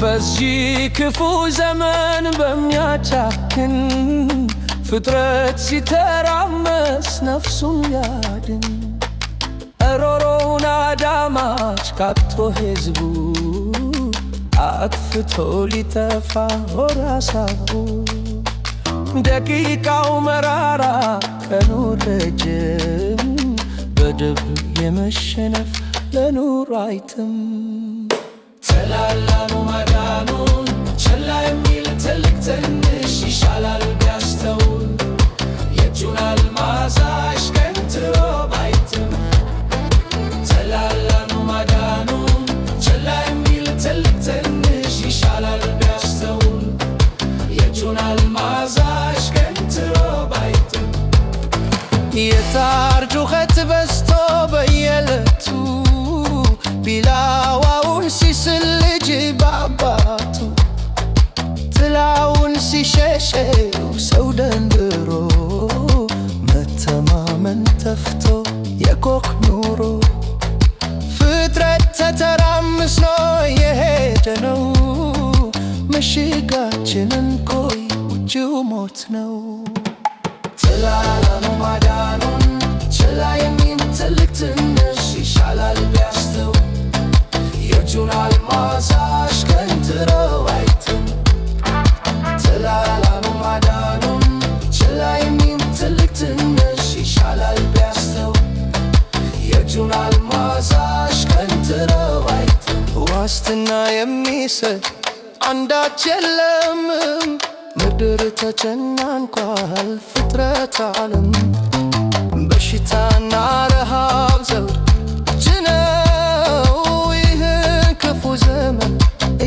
በዚህ ክፉ ዘመን በሚያጫክን ፍጥረት ሲተራመስ ነፍሱን ያድን እሮሮውን አዳማጭ ካቶ ሕዝቡ አጥፍቶ ሊጠፋ ሆድ ሐሳቡ ደቂቃው መራራ ቀኑ ረጅም በደብ የመሸነፍ ለኑሮ አይጥም ተላላኑ ማዳኑን ችላ የሚል ትልቅ ትንሽ ይሻላል ቢያስተውል የእጁን አልማዝ አሽቀንጥሮ ባይትም ተላላኑ ማዳኑን ችላ የሚል ትልቅ ትንሽ ይሻላል ቢያስተውል የእጁን አልማዝ አሽቀንጥሮ ባይትም የጣር ጩኸት በዝቶ በየዕለቱ ቢላዋውን ሲስል ልጅ በአባቱ ጥላውን ሲሸሸው ሰው ደንድሮ መተማመን ተፍቶ የኮክ ኑሮ ፍጥረት ተተራምሶ የሄደ ነው ምሽጋችንን ቆይ ውጭው ሞት ነው ተላላኑ ማዳኑን ችላ የሚል ትልቅ ትንሽ ይሻላል ቢያስተውል የእጁን አልማዝ አሽቀንጥሮ አይጥም ተላላኑ ማዳኑን ችላ የሚል ትልቅ ትንሽ ይሻላል ቢያስተውል የእጁን አልማዝ አሽቀንጥሮ አይጥም ዋስትና የሚሰጥ አንዳች የለም ምድር ተጨናንቋል ፍጥረት ዓለም በሽታና ረሃብ ዘውድ ጭነው ይህን ክፉ ዘመን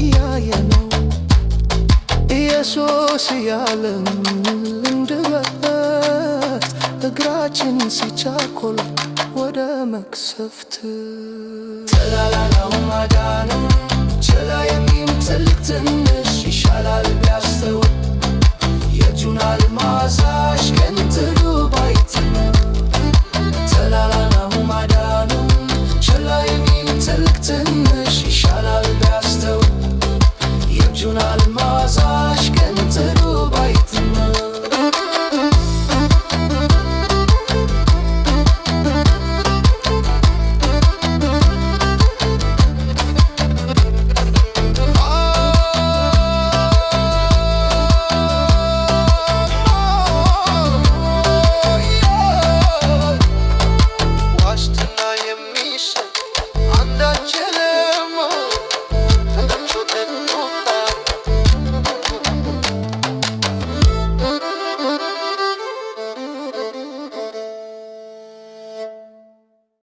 እያየነው ኢየሱስ እያለን እንድበት እግራችን ሲቻኮል ወደ መቅሰፍት ተላላኑ ማዳኑን ችላ የሚል ትልቅ ትንሽ ይሻላል ቢያስተውል የእጁን አልማዝ አሽቀንጥሮ